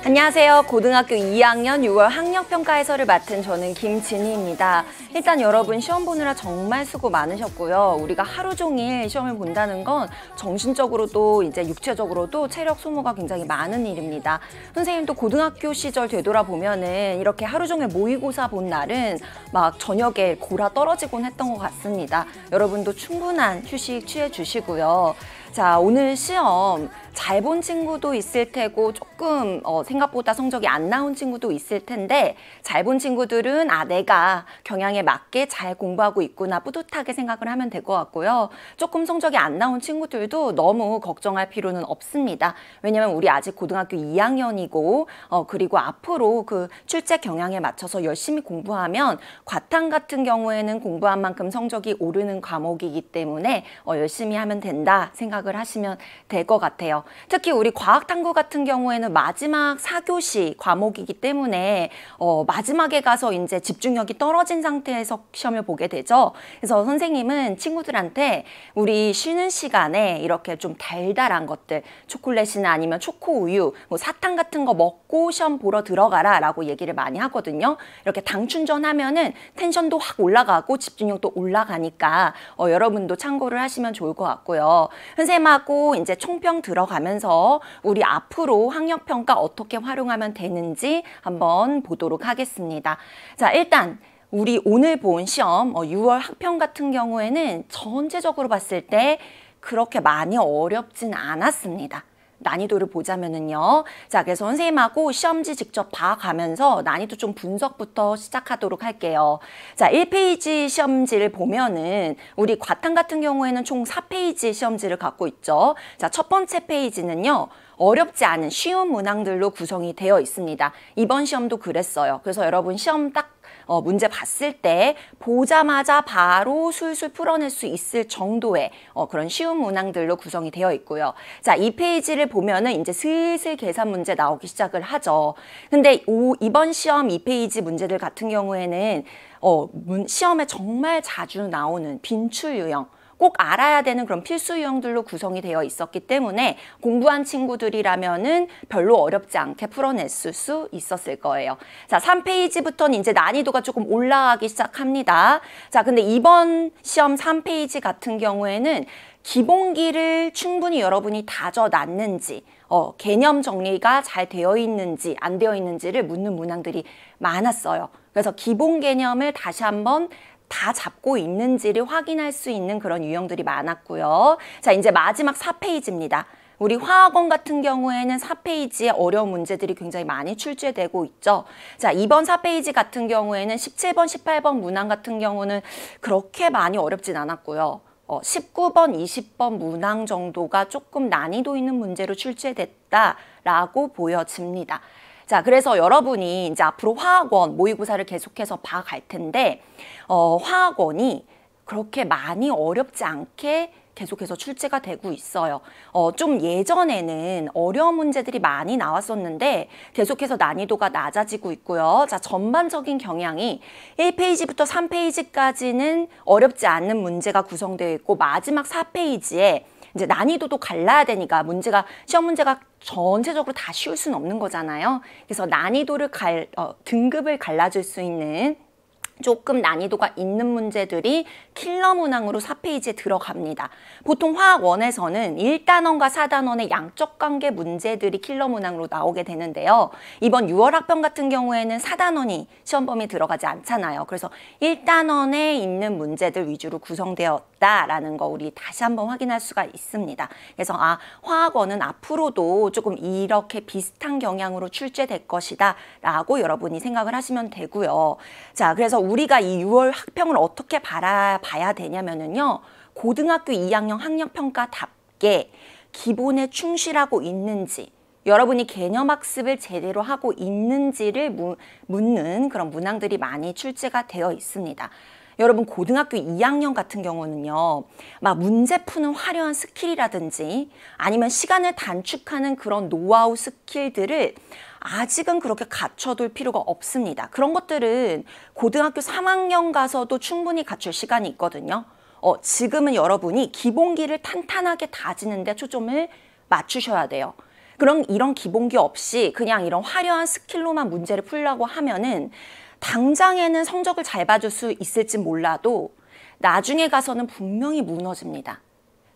안녕하세요. 고등학교 2학년 6월 학력평가 해설을 맡은 저는 김진희입니다. 일단 여러분 시험 보느라 정말 수고 많으셨고요. 우리가 하루 종일 시험을 본다는 건 정신적으로도 이제 육체적으로도 체력 소모가 굉장히 많은 일입니다. 선생님도 고등학교 시절 되돌아보면은 이렇게 하루 종일 모의고사 본 날은 막 저녁에 골아 떨어지곤 했던 것 같습니다. 여러분도 충분한 휴식 취해 주시고요. 자, 오늘 시험 잘 본 친구도 있을 테고 조금 생각보다 성적이 안 나온 친구도 있을 텐데 잘 본 친구들은 내가 경향에 맞게 잘 공부하고 있구나 뿌듯하게 생각을 하면 될 것 같고요. 조금 성적이 안 나온 친구들도 너무 걱정할 필요는 없습니다. 왜냐면 우리 아직 고등학교 2학년이고 그리고 앞으로 그 출제 경향에 맞춰서 열심히 공부하면 과탐 같은 경우에는 공부한 만큼 성적이 오르는 과목이기 때문에 열심히 하면 된다 생각을 하시면 될 것 같아요. 특히 우리 과학탐구 같은 경우에는 마지막 4교시 과목이기 때문에 마지막에 가서 이제 집중력이 떨어진 상태에서 시험을 보게 되죠. 그래서 선생님은 친구들한테 우리 쉬는 시간에 이렇게 좀 달달한 것들, 초콜릿이나 아니면 초코우유, 뭐 사탕 같은 거 먹고 시험 보러 들어가라 라고 얘기를 많이 하거든요. 이렇게 당 충전하면은 텐션도 확 올라가고 집중력도 올라가니까 여러분도 참고를 하시면 좋을 것 같고요. 선생님하고 이제 총평 들어가면서 우리 앞으로 학력평가 어떻게 활용하면 되는지 한번 보도록 하겠습니다. 자, 일단 우리 오늘 본 시험 6월 학평 같은 경우에는 전체적으로 봤을 때 그렇게 많이 어렵진 않았습니다. 난이도를 보자면은요. 자, 그래서 선생님하고 시험지 직접 봐가면서 난이도 좀 분석부터 시작하도록 할게요. 자, 1페이지 시험지를 보면은 우리 과탐 같은 경우에는 총 4페이지 시험지를 갖고 있죠. 자, 첫 번째 페이지는요. 어렵지 않은 쉬운 문항들로 구성이 되어 있습니다. 이번 시험도 그랬어요. 그래서 여러분 시험 딱 문제 봤을 때 보자마자 바로 술술 풀어낼 수 있을 정도의 그런 쉬운 문항들로 구성이 되어 있고요. 자, 이 페이지를 보면은 이제 슬슬 계산 문제 나오기 시작을 하죠. 근데 이번 시험 2페이지 문제들 같은 경우에는 시험에 정말 자주 나오는 빈출 유형, 꼭 알아야 되는 그런 필수 유형들로 구성이 되어 있었기 때문에 공부한 친구들이라면은 별로 어렵지 않게 풀어낼 수 있었을 거예요. 자, 3페이지부터는 이제 난이도가 조금 올라가기 시작합니다. 자, 근데 이번 시험 3페이지 같은 경우에는 기본기를 충분히 여러분이 다져놨는지, 개념 정리가 잘 되어 있는지 안 되어 있는지를 묻는 문항들이 많았어요. 그래서 기본 개념을 다시 한번 다 잡고 있는지를 확인할 수 있는 그런 유형들이 많았고요. 자, 이제 마지막 4페이지입니다. 우리 화학원 같은 경우에는 4페이지에 어려운 문제들이 굉장히 많이 출제되고 있죠. 자, 이번 4페이지 같은 경우에는 17번, 18번 문항 같은 경우는 그렇게 많이 어렵진 않았고요. 19번, 20번 문항 정도가 조금 난이도 있는 문제로 출제됐다라고 보여집니다. 자, 그래서 여러분이 이제 앞으로 화학원 모의고사를 계속해서 봐갈 텐데 화학원이 그렇게 많이 어렵지 않게 계속해서 출제가 되고 있어요. 좀 예전에는 어려운 문제들이 많이 나왔었는데 계속해서 난이도가 낮아지고 있고요. 자, 전반적인 경향이 1페이지부터 3페이지까지는 어렵지 않은 문제가 구성되어 있고 마지막 4페이지에 이제 난이도도 갈라야 되니까 시험 문제가 전체적으로 다 쉬울 수는 없는 거잖아요. 그래서 난이도를 등급을 갈라줄 수 있는 조금 난이도가 있는 문제들이 킬러 문항으로 4페이지에 들어갑니다. 보통 화학원에서는 1단원과 4단원의 양적 관계 문제들이 킬러 문항으로 나오게 되는데요. 이번 6월 학평 같은 경우에는 4단원이 시험 범위에 들어가지 않잖아요. 그래서 1단원에 있는 문제들 위주로 구성되었다라는 거 우리 다시 한번 확인할 수가 있습니다. 그래서 화학원은 앞으로도 조금 이렇게 비슷한 경향으로 출제될 것이다 라고 여러분이 생각을 하시면 되고요. 자, 그래서 우리가 이 6월 학평을 어떻게 봐야 되냐면요. 고등학교 2학년 학력평가답게 기본에 충실하고 있는지, 여러분이 개념학습을 제대로 하고 있는지를 묻는 그런 문항들이 많이 출제가 되어 있습니다. 여러분 고등학교 2학년 같은 경우는요. 막 문제 푸는 화려한 스킬이라든지 아니면 시간을 단축하는 그런 노하우 스킬들을 아직은 그렇게 갖춰둘 필요가 없습니다. 그런 것들은 고등학교 3학년 가서도 충분히 갖출 시간이 있거든요. 지금은 여러분이 기본기를 탄탄하게 다지는 데 초점을 맞추셔야 돼요. 그럼 이런 기본기 없이 그냥 이런 화려한 스킬로만 문제를 풀려고 하면은 당장에는 성적을 잘 봐줄 수 있을지 몰라도 나중에 가서는 분명히 무너집니다.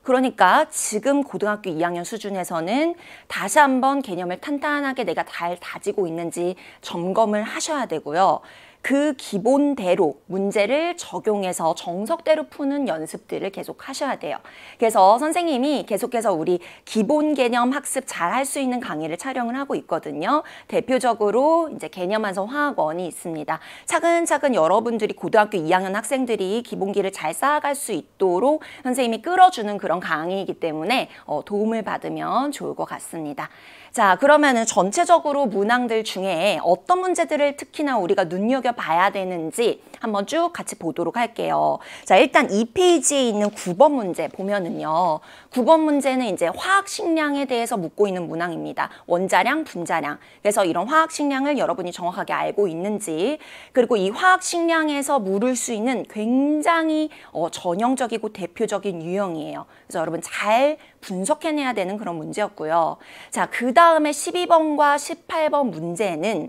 그러니까 지금 고등학교 2학년 수준에서는 다시 한번 개념을 탄탄하게 내가 잘 다지고 있는지 점검을 하셔야 되고요. 그 기본대로 문제를 적용해서 정석대로 푸는 연습들을 계속 하셔야 돼요. 그래서 선생님이 계속해서 우리 기본 개념 학습 잘 할 수 있는 강의를 촬영을 하고 있거든요. 대표적으로 이제 개념 완성 화학원이 있습니다. 차근차근 여러분들이 고등학교 2학년 학생들이 기본기를 잘 쌓아갈 수 있도록 선생님이 끌어주는 그런 강의이기 때문에 도움을 받으면 좋을 것 같습니다. 자, 그러면은 전체적으로 문항들 중에 어떤 문제들을 특히나 우리가 눈여겨봐야 되는지 한번 쭉 같이 보도록 할게요. 자, 일단 2페이지에 있는 9번 문제 보면은요. 9번 문제는 이제 화학 식량에 대해서 묻고 있는 문항입니다. 원자량, 분자량. 그래서 이런 화학 식량을 여러분이 정확하게 알고 있는지, 그리고 이 화학 식량에서 물을 수 있는 굉장히 전형적이고 대표적인 유형이에요. 그래서 여러분 잘 분석해내야 되는 그런 문제였고요. 자, 그 다음에 12번과 18번 문제는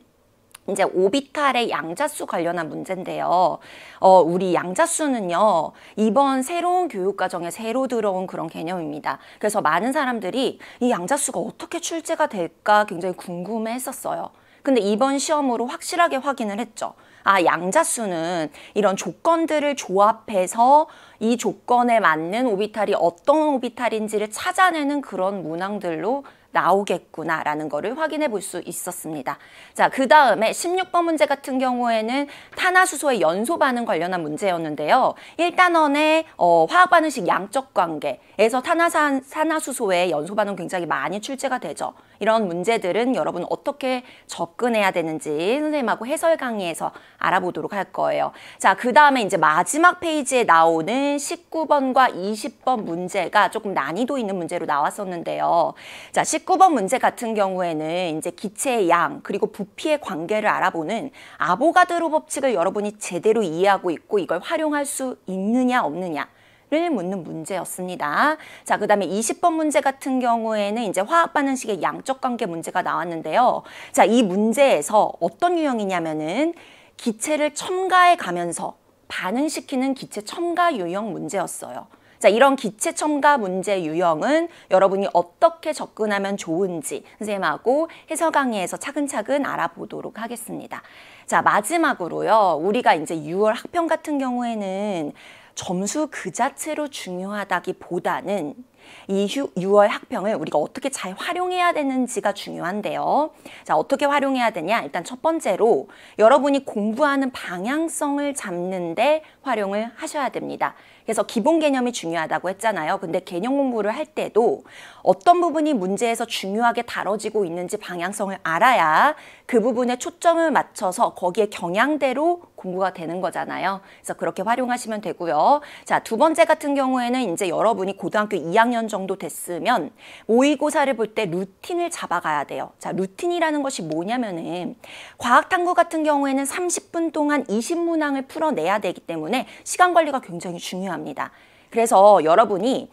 이제 오비탈의 양자수 관련한 문제인데요. 우리 양자수는요, 이번 새로운 교육과정에 새로 들어온 그런 개념입니다. 그래서 많은 사람들이 이 양자수가 어떻게 출제가 될까 굉장히 궁금해 했었어요. 근데 이번 시험으로 확실하게 확인을 했죠. 아, 양자수는 이런 조건들을 조합해서 이 조건에 맞는 오비탈이 어떤 오비탈인지를 찾아내는 그런 문항들로 나오겠구나라는 거를 확인해 볼 수 있었습니다. 자, 그 다음에 16번 문제 같은 경우에는 탄화수소의 연소 반응 관련한 문제였는데요. 1단원의 화학 반응식 양적 관계에서 탄화수소의 연소 반응 굉장히 많이 출제가 되죠. 이런 문제들은 여러분 어떻게 접근해야 되는지 선생님하고 해설 강의에서 알아보도록 할 거예요. 자, 그 다음에 이제 마지막 페이지에 나오는 19번과 20번 문제가 조금 난이도 있는 문제로 나왔었는데요. 자, 19번 문제 같은 경우에는 이제 기체의 양 그리고 부피의 관계를 알아보는 아보가드로 법칙을 여러분이 제대로 이해하고 있고 이걸 활용할 수 있느냐 없느냐 를 묻는 문제였습니다. 자, 그 다음에 20번 문제 같은 경우에는 이제 화학 반응식의 양적 관계 문제가 나왔는데요. 자, 이 문제에서 어떤 유형이냐면은 기체를 첨가해 가면서 반응시키는 기체 첨가 유형 문제였어요. 자, 이런 기체 첨가 문제 유형은 여러분이 어떻게 접근하면 좋은지 선생님하고 해설 강의에서 차근차근 알아보도록 하겠습니다. 자, 마지막으로요. 우리가 이제 6월 학평 같은 경우에는 점수 그 자체로 중요하다기보다는 이 6월 학평을 우리가 어떻게 잘 활용해야 되는지가 중요한데요. 자, 어떻게 활용해야 되냐? 일단 첫 번째로 여러분이 공부하는 방향성을 잡는데 활용을 하셔야 됩니다. 그래서 기본 개념이 중요하다고 했잖아요. 근데 개념 공부를 할 때도 어떤 부분이 문제에서 중요하게 다뤄지고 있는지 방향성을 알아야 그 부분에 초점을 맞춰서 거기에 경향대로 공부가 되는 거잖아요. 그래서 그렇게 활용하시면 되고요. 자, 두 번째 같은 경우에는 이제 여러분이 고등학교 2학년 정도 됐으면 모의고사를 볼 때 루틴을 잡아가야 돼요. 자, 루틴이라는 것이 뭐냐면은 과학탐구 같은 경우에는 30분 동안 20문항을 풀어내야 되기 때문에 시간 관리가 굉장히 중요합니다. 그래서 여러분이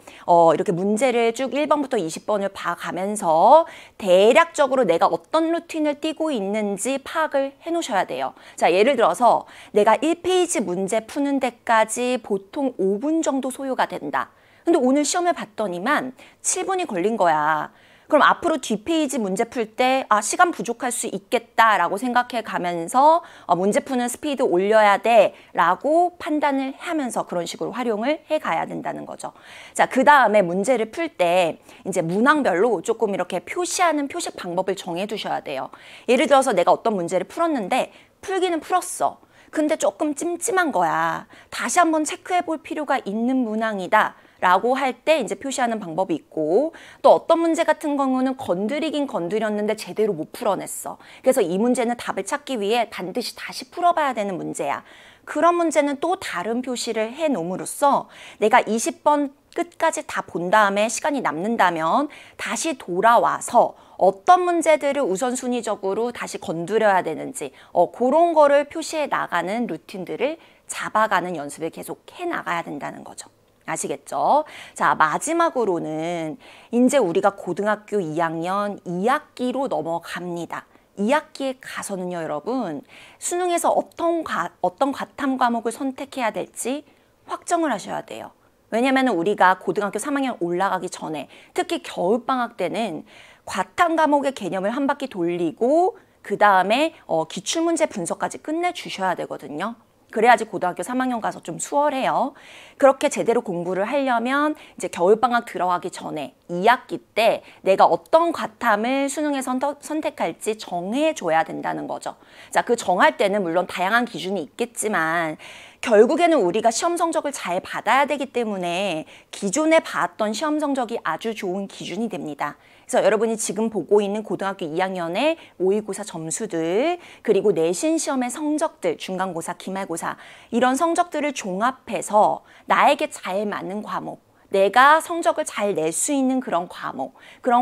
이렇게 문제를 쭉 1번부터 20번을 봐가면서 대략적으로 내가 어떤 루틴을 띠고 있는지 파악을 해놓으셔야 돼요. 자, 예를 들어서 내가 1페이지 문제 푸는 데까지 보통 5분 정도 소요가 된다. 근데 오늘 시험을 봤더니만 7분이 걸린 거야. 그럼 앞으로 뒷페이지 문제 풀 때 시간 부족할 수 있겠다라고 생각해 가면서 문제 푸는 스피드 올려야 돼 라고 판단을 하면서 그런 식으로 활용을 해 가야 된다는 거죠. 자, 그 다음에 문제를 풀 때 이제 문항별로 조금 이렇게 표시하는 표식 방법을 정해 두셔야 돼요. 예를 들어서 내가 어떤 문제를 풀었는데 풀기는 풀었어. 근데 조금 찜찜한 거야. 다시 한번 체크해 볼 필요가 있는 문항이다. 라고 할 때 이제 표시하는 방법이 있고 또 어떤 문제 같은 경우는 건드리긴 건드렸는데 제대로 못 풀어냈어. 그래서 이 문제는 답을 찾기 위해 반드시 다시 풀어봐야 되는 문제야. 그런 문제는 또 다른 표시를 해 놓음으로써 내가 20번 끝까지 다 본 다음에 시간이 남는다면 다시 돌아와서 어떤 문제들을 우선순위적으로 다시 건드려야 되는지 그런 거를 표시해 나가는 루틴들을 잡아가는 연습을 계속 해 나가야 된다는 거죠. 아시겠죠? 자, 마지막으로는 이제 우리가 고등학교 2학년 2학기로 넘어갑니다. 2학기에 가서는요, 여러분, 수능에서 어떤 과탐 과목을 선택해야 될지 확정을 하셔야 돼요. 왜냐면 우리가 고등학교 3학년 올라가기 전에 특히 겨울방학 때는 과탐 과목의 개념을 한 바퀴 돌리고 그 다음에 기출문제 분석까지 끝내주셔야 되거든요. 그래야지 고등학교 3학년 가서 좀 수월해요. 그렇게 제대로 공부를 하려면 이제 겨울방학 들어가기 전에 2학기 때 내가 어떤 과탐을 수능에 선택할지 정해줘야 된다는 거죠. 자, 그 정할 때는 물론 다양한 기준이 있겠지만 결국에는 우리가 시험 성적을 잘 받아야 되기 때문에 기존에 봤던 시험 성적이 아주 좋은 기준이 됩니다. 그래서 여러분이 지금 보고 있는 고등학교 2학년의 모의고사 점수들, 그리고 내신 시험의 성적들, 중간고사, 기말고사 이런 성적들을 종합해서 나에게 잘 맞는 과목, 내가 성적을 잘 낼 수 있는 그런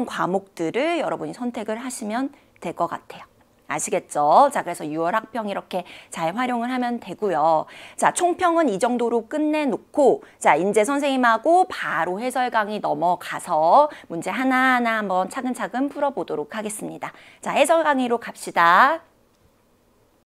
과목들을 여러분이 선택을 하시면 될 것 같아요. 아시겠죠? 자, 그래서 6월 학평 이렇게 잘 활용을 하면 되고요. 자, 총평은 이 정도로 끝내놓고 자, 이제 선생님하고 바로 해설 강의 넘어가서 문제 하나하나 한번 차근차근 풀어보도록 하겠습니다. 자, 해설 강의로 갑시다.